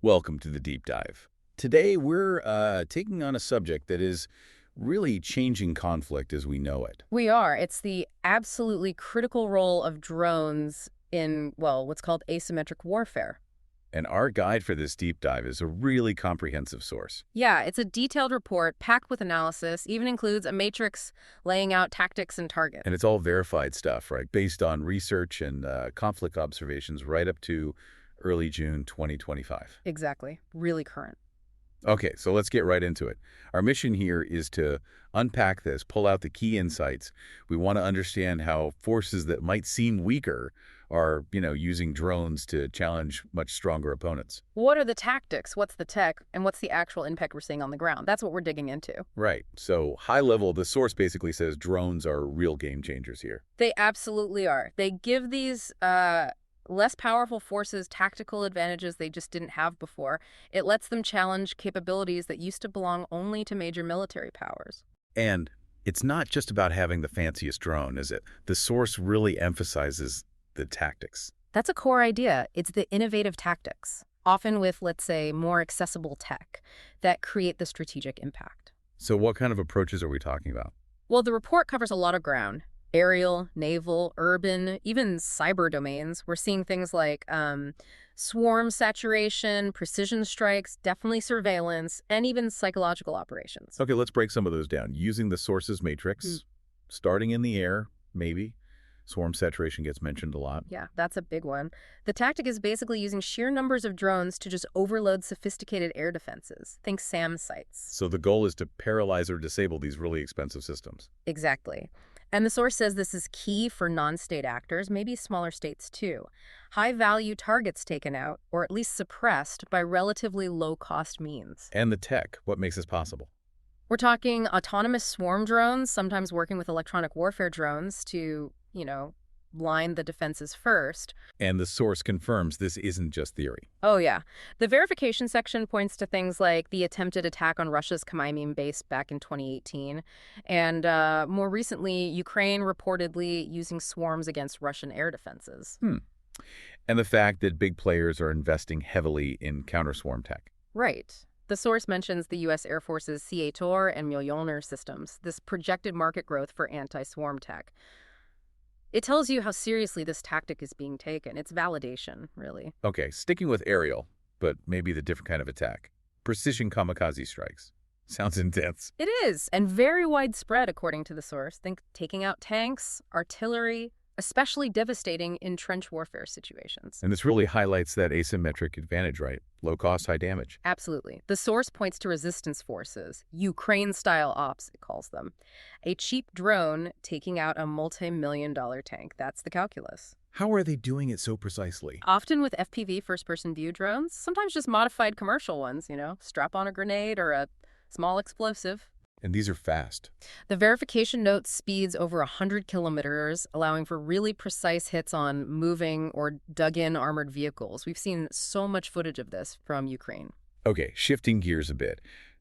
Welcome to the deep dive. Today, we're taking on a subject that is really changing conflict as we know it. We are. It's the absolutely critical role of drones in, well, what's called asymmetric warfare. And our guide for this deep dive is a really comprehensive source. Yeah, it's a detailed report packed with analysis, even includes a matrix laying out tactics and targets. And it's all verified stuff, right? Based on research and conflict observations right up to early June 2025. Exactly. Really current. Okay, so let's get right into it. Our mission here is to unpack this, pull out the key insights. We want to understand how forces that might seem weaker are, using drones to challenge much stronger opponents. What are the tactics? What's the tech? And what's the actual impact we're seeing on the ground? That's what we're digging into. Right. So high level, the source basically says drones are real game changers here. They absolutely are. They give these less powerful forces tactical advantages they just didn't have before. It lets them challenge capabilities that used to belong only to major military powers. And it's not just about having the fanciest drone, is it? The source really emphasizes the tactics. That's a core idea. It's the innovative tactics, often with, let's say, more accessible tech, that create the strategic impact. So what kind of approaches are we talking about? Well, the report covers a lot of ground. Aerial, naval, urban, even cyber domains. We're seeing things like swarm saturation, precision strikes, definitely surveillance, and even psychological operations. Okay, let's break some of those down. Using the sources matrix, starting in the air, maybe. Swarm saturation gets mentioned a lot. Yeah, that's a big one. The tactic is basically using sheer numbers of drones to just overload sophisticated air defenses. Think SAM sites. So the goal is to paralyze or disable these really expensive systems. Exactly. And the source says this is key for non-state actors, maybe smaller states too. High-value targets taken out, or at least suppressed, by relatively low-cost means. And the tech, what makes this possible? We're talking autonomous swarm drones, sometimes working with electronic warfare drones to, line the defenses first. And the source confirms this isn't just theory. Oh, yeah. The verification section points to things like the attempted attack on Russia's Khmeimim base back in 2018, and more recently, Ukraine reportedly using swarms against Russian air defenses. And the fact that big players are investing heavily in counter-swarm tech. Right. The source mentions the U.S. Air Force's C-8OR and Mjolnir systems, this projected market growth for anti-swarm tech. It tells you how seriously this tactic is being taken. It's validation, really. Okay, sticking with aerial, but maybe the different kind of attack. Precision kamikaze strikes. Sounds intense. It is, and very widespread, according to the source. Think taking out tanks, artillery, especially devastating in trench warfare situations. And this really highlights that asymmetric advantage, right? Low cost, high damage. Absolutely. The source points to resistance forces, Ukraine-style ops, it calls them. A cheap drone taking out a multi-million-dollar tank. That's the calculus. How are they doing it so precisely? Often with FPV, first-person view drones, sometimes just modified commercial ones, strap on a grenade or a small explosive. And these are fast. The verification notes speeds over 100 kilometers, allowing for really precise hits on moving or dug-in armored vehicles. We've seen so much footage of this from Ukraine. Okay, shifting gears a bit.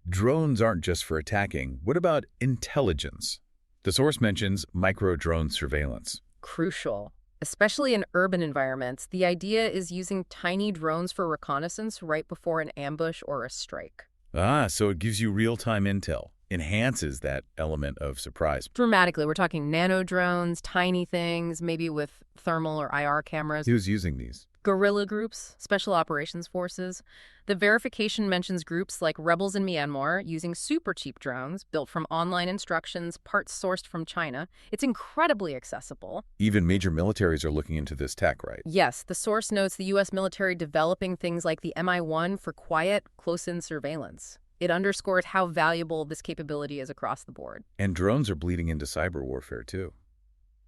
Drones aren't just for attacking. What about intelligence? The source mentions micro-drone surveillance. Crucial. Especially in urban environments, the idea is using tiny drones for reconnaissance right before an ambush or a strike. So it gives you real-time intel. Enhances that element of surprise. Dramatically, we're talking nano drones, tiny things, maybe with thermal or IR cameras. Who's using these? Guerrilla groups, special operations forces. The verification mentions groups like rebels in Myanmar using super cheap drones built from online instructions, parts sourced from China. It's incredibly accessible. Even major militaries are looking into this tech, right? Yes, the source notes the U.S. military developing things like the Mi-1 for quiet, close-in surveillance. It underscores how valuable this capability is across the board. And drones are bleeding into cyber warfare, too.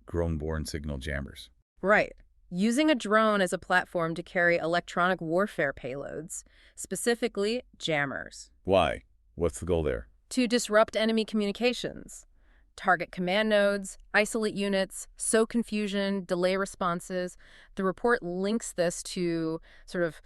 Drone-borne signal jammers. Right. Using a drone as a platform to carry electronic warfare payloads, specifically jammers. Why? What's the goal there? To disrupt enemy communications. Target command nodes, isolate units, sow confusion, delay responses. The report links this to sort of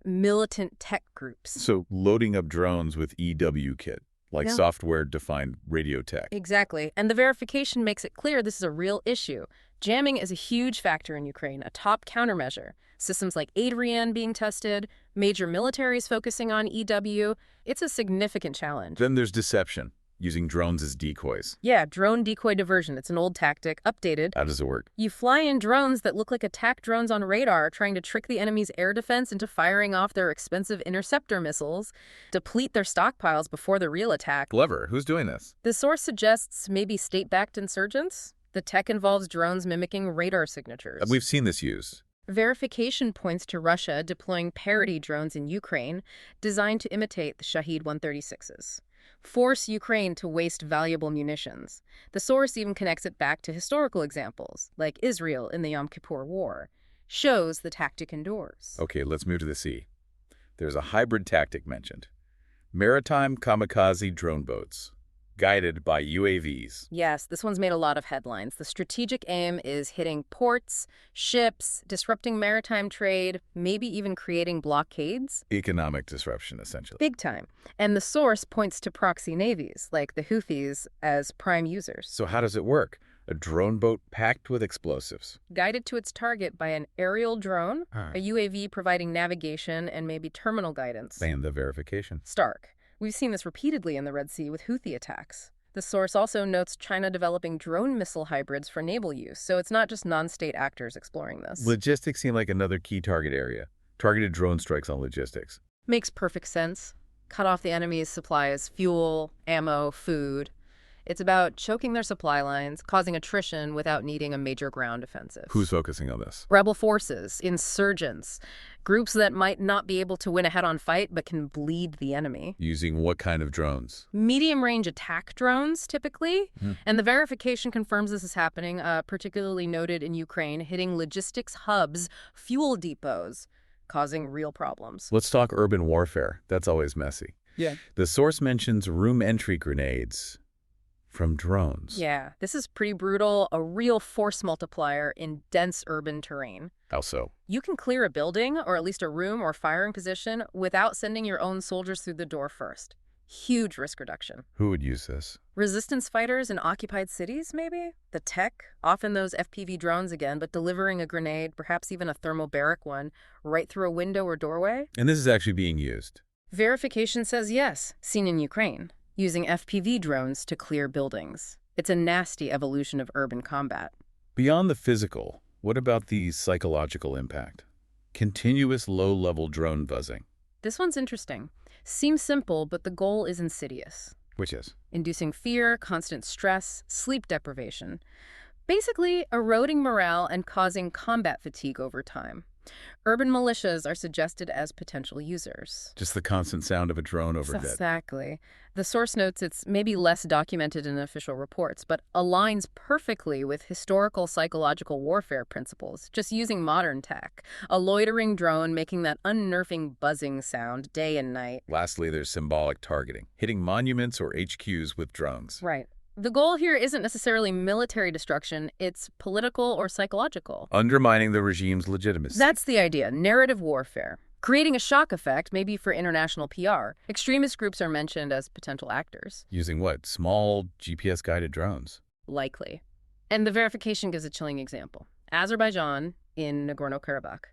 militant tech groups. So loading up drones with EW kit, like software-defined radio tech. Exactly. And the verification makes it clear this is a real issue. Jamming is a huge factor in Ukraine, a top countermeasure. Systems like Adrian being tested, Major militaries focusing on EW. It's a significant challenge. Then there's deception, using drones as decoys. Yeah, drone decoy diversion. It's an old tactic, updated. How does it work? You fly in drones that look like attack drones on radar, trying to trick the enemy's air defense into firing off their expensive interceptor missiles, deplete their stockpiles before the real attack. Clever. Who's doing this? The source suggests maybe state-backed insurgents. The tech involves drones mimicking radar signatures. We've seen this used. Verification points to Russia deploying parody drones in Ukraine, designed to imitate the Shahed 136s. Force Ukraine to waste valuable munitions. The source even connects it back to historical examples, like Israel in the Yom Kippur War. Shows the tactic endures. Okay, let's move to the sea. There's a hybrid tactic mentioned. Maritime kamikaze drone boats, guided by UAVs. Yes, this one's made a lot of headlines. The strategic aim is hitting ports, ships, disrupting maritime trade, maybe even creating blockades. Economic disruption, essentially. Big time. And the source points to proxy navies, like the Houthis, as prime users. So how does it work? A drone boat packed with explosives. Guided to its target by an aerial drone, a UAV providing navigation and maybe terminal guidance. And the verification. Stark. We've seen this repeatedly in the Red Sea with Houthi attacks. The source also notes China developing drone missile hybrids for naval use, so it's not just non-state actors exploring this. Logistics seem like another key target area. Targeted drone strikes on logistics. Makes perfect sense. Cut off the enemy's supplies, fuel, ammo, food. It's about choking their supply lines, causing attrition without needing a major ground offensive. Who's focusing on this? Rebel forces, insurgents, groups that might not be able to win a head-on fight but can bleed the enemy. Using what kind of drones? Medium-range attack drones, typically. And the verification confirms this is happening, particularly noted in Ukraine, hitting logistics hubs, fuel depots, causing real problems. Let's talk urban warfare. That's always messy. Yeah. The source mentions room entry grenades from drones. Yeah, this is pretty brutal, a real force multiplier in dense urban terrain. How so? You can clear a building, or at least a room or firing position, without sending your own soldiers through the door first. Huge risk reduction. Who would use this? Resistance fighters in occupied cities, maybe? The tech, often those FPV drones again, but delivering a grenade, perhaps even a thermobaric one, right through a window or doorway? And this is actually being used. Verification says yes, seen in Ukraine, using FPV drones to clear buildings. It's a nasty evolution of urban combat. Beyond the physical, what about the psychological impact? Continuous low-level drone buzzing. This one's interesting. Seems simple, but the goal is insidious. Which is? Inducing fear, constant stress, sleep deprivation. Basically, eroding morale and causing combat fatigue over time. Urban militias are suggested as potential users. Just the constant sound of a drone overhead. Exactly. The source notes it's maybe less documented in official reports, but aligns perfectly with historical psychological warfare principles, just using modern tech. A loitering drone making that unnerving buzzing sound day and night. Lastly, there's symbolic targeting, hitting monuments or HQs with drones. Right. The goal here isn't necessarily military destruction, it's political or psychological. Undermining the regime's legitimacy. That's the idea, narrative warfare. Creating a shock effect, maybe for international PR. Extremist groups are mentioned as potential actors. Using what? Small GPS-guided drones. Likely. And the verification gives a chilling example. Azerbaijan in Nagorno-Karabakh.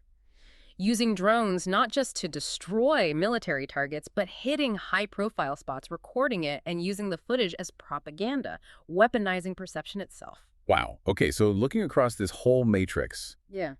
Using drones not just to destroy military targets, but hitting high-profile spots, recording it, and using the footage as propaganda, weaponizing perception itself. Wow. Okay, so looking across this whole matrix, Yeah.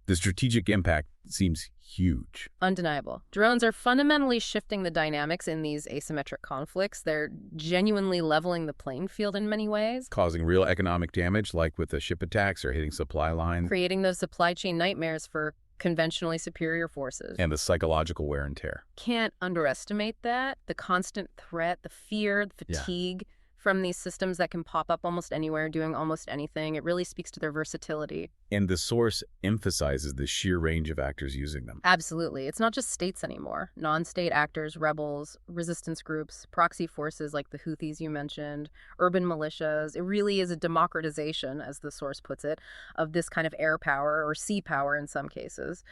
the strategic impact seems huge. Undeniable. Drones are fundamentally shifting the dynamics in these asymmetric conflicts. They're genuinely leveling the playing field in many ways. Causing real economic damage, like with the ship attacks or hitting supply lines. Creating those supply chain nightmares for conventionally superior forces. And the psychological wear and tear. Can't underestimate that. The constant threat, the fear, the fatigue from these systems that can pop up almost anywhere, doing almost anything. It really speaks to their versatility. And the source emphasizes the sheer range of actors using them. Absolutely. It's not just states anymore. Non-state actors, rebels, resistance groups, proxy forces like the Houthis you mentioned, urban militias. It really is a democratization, as the source puts it, of this kind of air power or sea power in some cases.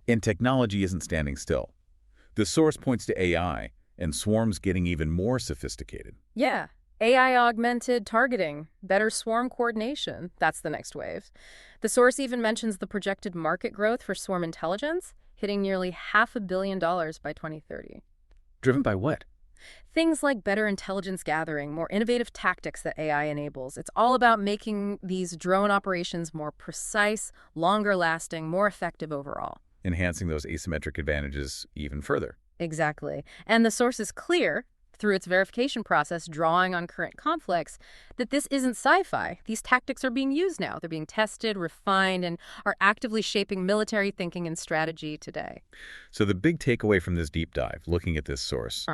And technology isn't standing still. The source points to AI and swarms getting even more sophisticated. Yeah. AI-augmented targeting, better swarm coordination. That's the next wave. The source even mentions the projected market growth for swarm intelligence. hitting nearly $500 million by 2030. Driven by what? Things like better intelligence gathering, more innovative tactics that AI enables. It's all about making these drone operations more precise, longer lasting, more effective overall. Enhancing those asymmetric advantages even further. Exactly. And the source is clear through its verification process, drawing on current conflicts, that this isn't sci-fi. These tactics are being used now. They're being tested, refined, and are actively shaping military thinking and strategy today. So the big takeaway from this deep dive, looking at this source,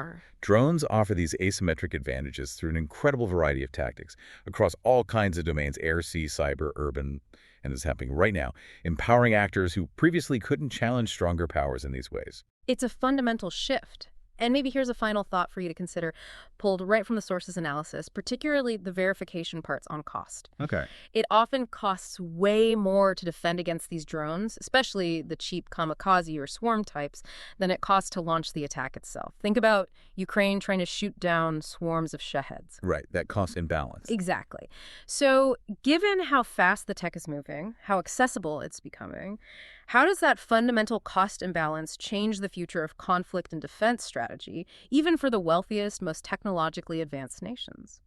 drones offer these asymmetric advantages through an incredible variety of tactics across all kinds of domains: air, sea, cyber, urban, and this is happening right now, empowering actors who previously couldn't challenge stronger powers in these ways. It's a fundamental shift. And maybe here's a final thought for you to consider, pulled right from the source's analysis, particularly the verification parts on cost. Okay. It often costs way more to defend against these drones, especially the cheap kamikaze or swarm types, than it costs to launch the attack itself. Think about Ukraine trying to shoot down swarms of Shaheds. Right, that cost imbalance. Exactly. So given how fast the tech is moving, how accessible it's becoming, how does that fundamental cost imbalance change the future of conflict and defense strategy, even for the wealthiest, most technologically advanced nations?